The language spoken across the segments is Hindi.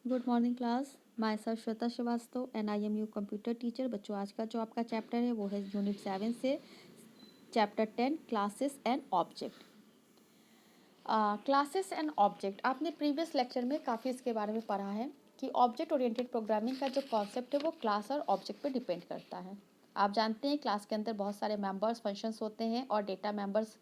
Good morning class. Myself Shweta Srivastava and I am you computer teacher. बच्चों, आज का जो आपका चैप्टर है वो है यूनिट 7 से chapter 10 classes and object. Classes and object आपने प्रीवियस लेक्चर में काफ़ी इसके बारे में पढ़ा है कि ऑब्जेक्ट ओरिएंटेड प्रोग्रामिंग का जो कॉन्सेप्ट है वो क्लास और ऑब्जेक्ट पर डिपेंड करता है। आप जानते हैं क्लास के अंदर बहुत सारे मेंबर्स फंक्शंस होते हैं और डेटा मेंबर्स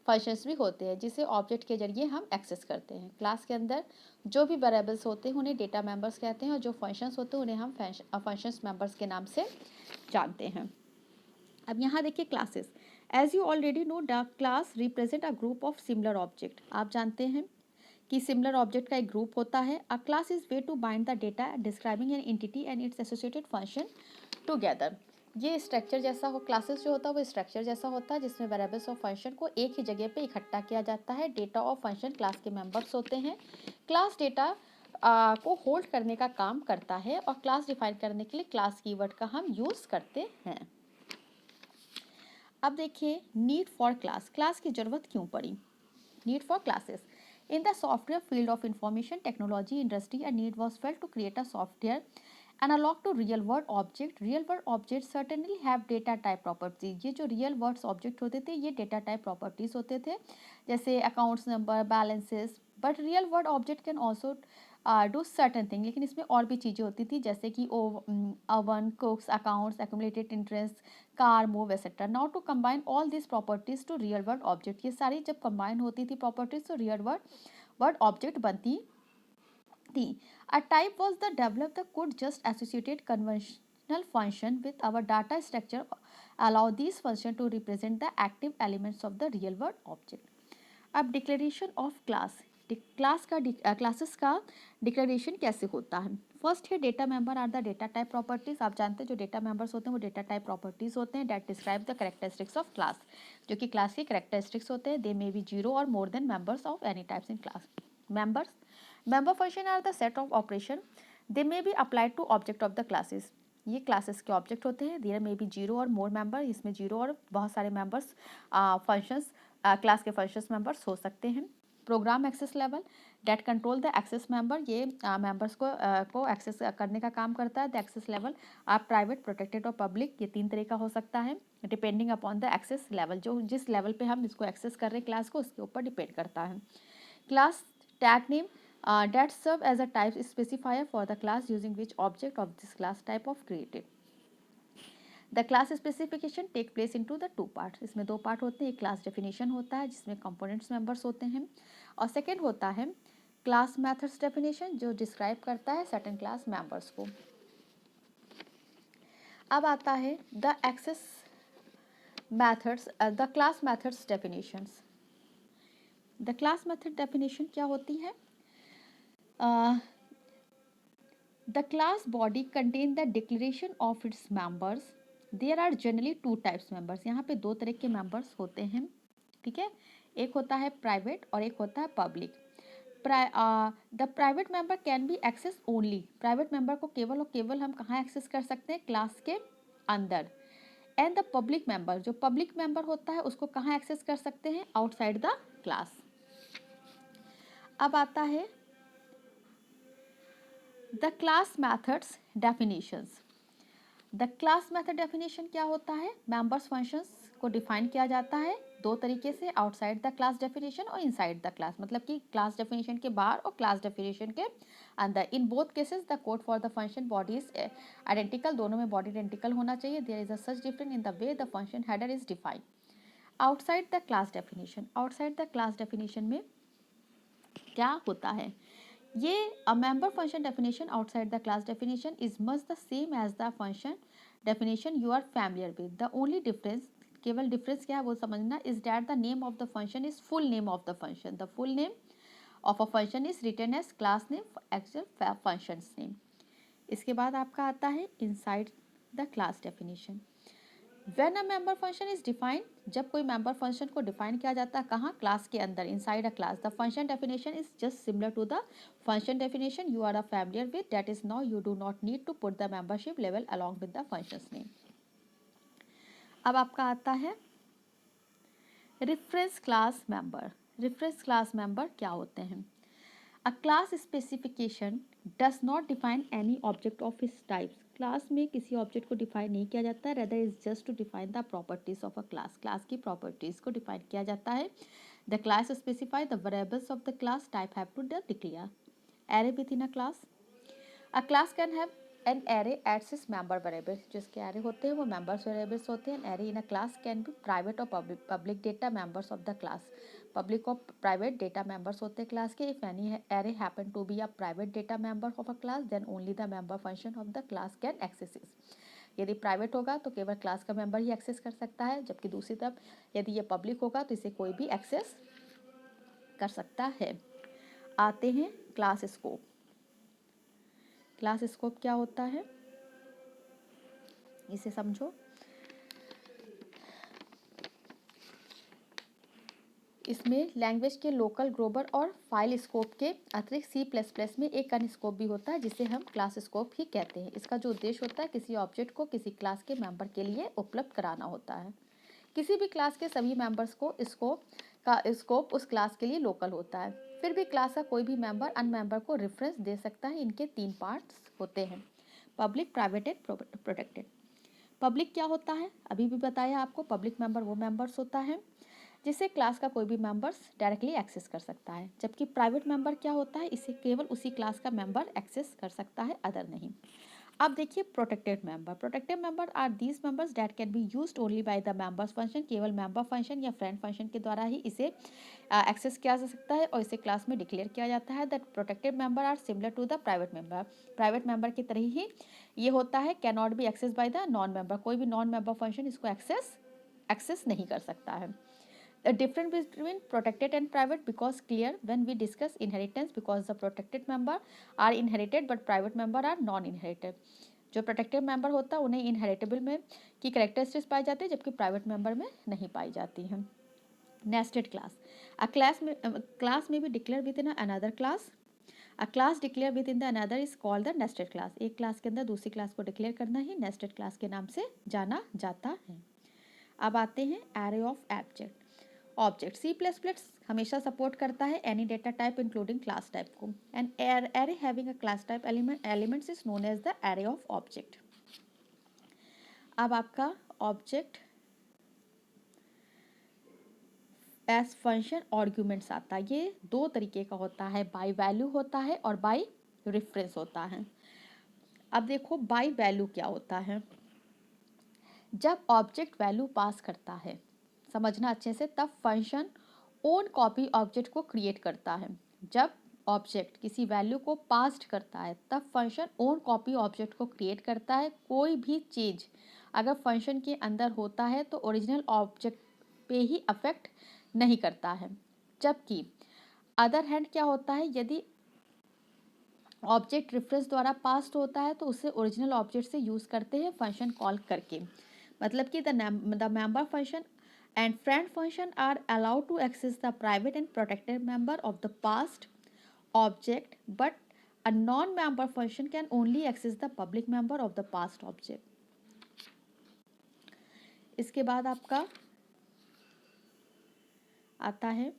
फंक्शंस भी होते हैं जिसे ऑब्जेक्ट के जरिए हम एक्सेस करते हैं। क्लास के अंदर जो भी वेरिएबल्स होते हैं उन्हें डेटा मेंबर्स कहते हैं और जो फंक्शंस होते हैं उन्हें हम फंक्शंस मेंबर्स के नाम से जानते हैं। अब यहाँ देखिए classes. As you already know the class represent a group of similar object. आप जानते हैं कि सिमिलर ऑब्जेक्ट का एक ग्रुप होता है। A class is way to bind the data describing an entity and its associated function together. ये स्ट्रक्चर जैसा हो, क्लासेस जो होता है वो स्ट्रक्चर जैसा होता है जिसमें वेरिएबल्स और फंक्शन को एक ही जगह पे इकट्ठा किया जाता है। डेटा और फंक्शन क्लास के मेंबर्स होते हैं। क्लास डेटा को होल्ड करने का काम करता है और क्लास डिफाइन करने के लिए क्लास कीवर्ड का हम यूज़ करते हैं। अब देखिए नीड फॉर क्लास। क्लास की ज़रूरत क्यों पड़ी? Need for classes. In the software field of information technology industry, a need was felt to create a software analog to real world object. Real world objects certainly have data type properties. ये जो real world object होते थे ये data type properties होते थे, जैसे accounts number, balances. But real world object can also do certain thing. लेकिन इसमें और भी चीज़ें होती थी जैसे कि oven, cooks, accounts, accumulated interest, car, move etcetera. Now to combine all this properties to real world object. ये सारी जब कंबाइन होती थी प्रॉपर्टीज तो रियल वर्ल्ड ऑब्जेक्ट बनती थी। A type was the develop the could just associated conventional function with our data structure allow these function to represent the active elements of the real world object. अब डिक्लेरेशन ऑफ क्लास। क्लासेस का डिक्लेरेशन कैसे होता है? फर्स्ट है data member are the data type properties. आप जानते हैं जो डेटा मेंबर्स होते हैं वो डेटा टाइप प्रॉपर्टीज होते हैं that describe the characteristics of class. जो कि क्लास के कैरेक्टरिस्टिक्स होते हैं। दे मे बी जीरो और more than members of any types in class. Members member function are the set of operation they may be applied to object of the classes. ये क्लासेस के ऑब्जेक्ट होते हैं। देयर मे बी जीरो और मोर मेंबर। इसमें जीरो और बहुत सारे मेंबर्स फंक्शंस क्लास के फंक्शंस मेंबर्स हो सकते हैं। Program access level that control the access member. ये मेंबर्स को एक्सेस करने का काम करता है। द एक्सेस लेवल आप प्राइवेट, प्रोटेक्टेड और पब्लिक, ये 3 तरह का हो सकता है depending upon the access level. जो जिस लेवल पे हम इसको एक्सेस कर रहे हैं क्लास को उसके ऊपर डिपेंड करता है। Class tag name that serve as a type specifier for the class using which object of this class type of created. The class specification take place into the two parts. इसमें 2 पार्ट होते हैं। एक क्लास डेफिनेशन होता है जिसमें कंपोनेंट्स मेंबर्स होते हैं और सेकेंड होता है क्लास मेथड्स डेफिनेशन जो डिस्क्राइब करता है सर्टेन क्लास मेंबर्स को। अब आता है the access methods, the class methods definitions. The class method definition क्या होती है? The class body contain the declaration of its members. There are generally 2 types members. यहाँ पे 2 तरह के members होते हैं, ठीक है। एक होता है प्राइवेट और एक होता है public. The private member can be access only. Private member को केवल और केवल हम कहाँ एक्सेस कर सकते हैं? क्लास के अंदर। एंड द पब्लिक मेंबर, जो पब्लिक मेंबर होता है उसको कहाँ एक्सेस कर सकते हैं? Outside the class. अब आता है the class methods definitions. The class method definition क्या होता है? मेंबर्स फंक्शंस को डिफाइन किया जाता है 2 तरीके से, आउटसाइड द क्लास डेफिनेशन और इनसाइड द क्लास। मतलब कि क्लास डेफिनेशन के बाहर और क्लास डेफिनेशन के अंदर। In both cases the code for the function body is identical. दोनों में बॉडी आइडेंटिकल होना चाहिए। There is a such difference in the way the function header is defined. Outside the class definition. Outside the class definition में क्या होता है? ये a member function definition outside the class definition is much the same as the function definition you are familiar with. The only difference, केवल difference क्या है वो समझना, is that the name of the function is full name of the function. The full name of a function is written as class name, actual functions name. इसके बाद आपका आता है inside the class definition. When a member function is defined, जब कोई member function को define किया जाता है कहाँ? क्लास के अंदर, inside a class. The function definition is just similar to the function definition you are familiar with. That is, now you do not need to put the membership level along with the function's name. अब आपका आता है reference class member. Reference class member क्या होते हैं? A class specification does not define any object of इस टाइप्स, क्लास में किसी ऑब्जेक्ट को डिफाइन नहीं किया जाता है, rather is just to define the properties of a class, class की प्रॉपर्टीज को डिफाइन किया जाता है। The class specify the variables of the class type have to declare array within a class. A class can have an array as its member variable, जिसके एरे होते हैं वो मेंबर्स वेरिएबल्स होते हैं। Array in a class can be private और public data members of the class, public और प्राइवेट डेटा मेंबर्स होते हैं क्लास के। If any array happen to be a private data member of a class then only the member function of the class can access it. यदि प्राइवेट होगा तो केवल क्लास का मेंबर ही एक्सेस कर सकता है, जबकि दूसरी तरफ यदि ये पब्लिक होगा तो इसे कोई भी एक्सेस कर सकता है। आते हैं क्लास स्कोप। क्लास स्कोप क्या होता है इसे समझो। इसमें लैंग्वेज के लोकल, ग्लोबल और फाइल स्कोप के अतिरिक्त C++ में एक अन्य स्कोप भी होता है जिसे हम क्लास स्कोप ही कहते हैं। इसका जो उद्देश्य होता है किसी ऑब्जेक्ट को किसी क्लास के मेंबर के लिए उपलब्ध कराना होता है। किसी भी क्लास के सभी मेंबर्स को स्कोप उस क्लास के लिए लोकल होता है। फिर भी क्लास का कोई भी मेंबर अन्य मेंबर को रेफरेंस दे सकता है। इनके 3 पार्ट्स होते हैं, public, private and protected. Public क्या होता है, अभी भी बताया आपको, पब्लिक मेंबर वो मेंबर्स होता है जिसे क्लास का कोई भी मेंबर्स डायरेक्टली एक्सेस कर सकता है। जबकि प्राइवेट मेंबर क्या होता है, इसे केवल उसी क्लास का मेंबर एक्सेस कर सकता है, अदर नहीं। अब देखिए protected member. Protected member are these members that can be used only by the members function, केवल मेंबर फंक्शन या फ्रेंड फंक्शन के द्वारा ही इसे एक्सेस किया जा सकता है और इसे क्लास में डिक्लेयर किया जाता है। That protected member are similar to the private member, private member की तरह ही ये होता है, can not be access by the non member, कोई भी नॉन मेंबर फंक्शन इसको एक्सेस नहीं कर सकता है। The difference between protected and private because clear when we discuss inheritance, because the protected member are inherited but private member are non-inherited। जो प्रोटेक्टेड मेंबर होता है उन्हें इनहेरिटेबल में की करेक्टरिस्टिक्स पाई जाती है, जबकि प्राइवेट मेंबर में नहीं पाई जाती हैं। Nested class. अ क्लास में भी declare with in another class. A class declare with in the another is called the nested class. एक क्लास के अंदर दूसरी क्लास को डिक्लेयर करना ही नेस्टेड क्लास के नाम से जाना जाता है। अब आते हैं array of object. Object C++ हमेशा सपोर्ट करता है any data type including class type को। An array having a class type elements is known as the array of object. अब आपका ऑब्जेक्ट एज फंक्शन आर्ग्यूमेंट्स आता है। ये 2 तरीके का होता है, बाय वैल्यू होता है और बाय रेफरेंस होता है। अब देखो बाय वैल्यू क्या होता है। जब ऑब्जेक्ट वैल्यू पास करता है, समझना अच्छे से, तब फंक्शन ओन कॉपी ऑब्जेक्ट को क्रिएट करता है। जब ऑब्जेक्ट किसी वैल्यू को पास्ड करता है तब फंक्शन ओन कॉपी ऑब्जेक्ट को क्रिएट करता है। कोई भी चीज़ अगर फंक्शन के अंदर होता है तो ओरिजिनल ऑब्जेक्ट पे ही अफेक्ट नहीं करता है। जबकि अदर हैंड क्या होता है, यदि ऑब्जेक्ट रेफरेंस द्वारा पास्ड होता है तो उसे ओरिजिनल ऑब्जेक्ट से यूज़ करते हैं फंक्शन कॉल करके। मतलब कि the member function and friend function are allowed to access the private and protected member of the past object, but a non-member function can only access the public member of the past object। इसके बाद आपका आता है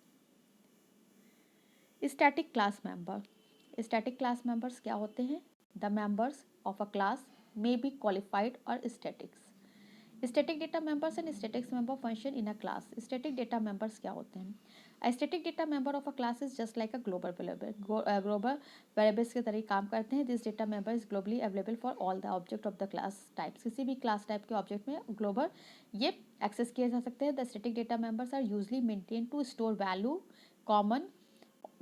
static class member. Static class members क्या होते हैं, the members of a class may be qualified और statics. Static data members and statics member function in a class. Static data members क्या होते हैं, a static data member of a class is just like a global variable. Global variables के तरीके काम करते हैं। This data member is globally available for all the object of the class types. किसी भी क्लास टाइप के ऑब्जेक्ट में ग्लोबल ये एक्सेस किए जा सकते हैं। The static data members are usually maintain to store value common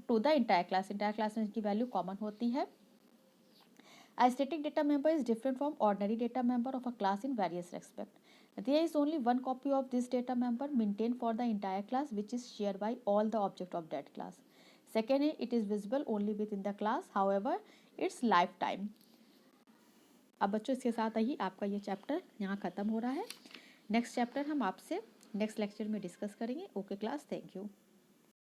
to the entire class. Entire class में इनकी वैल्यू कॉमन होती है। A static data member is different from ordinary data member of a class in various respects. There is only one copy of this data member maintained for the entire class, which is shared by all the objects of that class. Second, it is visible only within the class, however, its lifetime. अब बच्चों इसके साथ ही आपका ये चैप्टर यहाँ ख़त्म हो रहा है। नेक्स्ट चैप्टर हम आपसे नेक्स्ट लेक्चर में डिस्कस करेंगे। Okay class, thank you.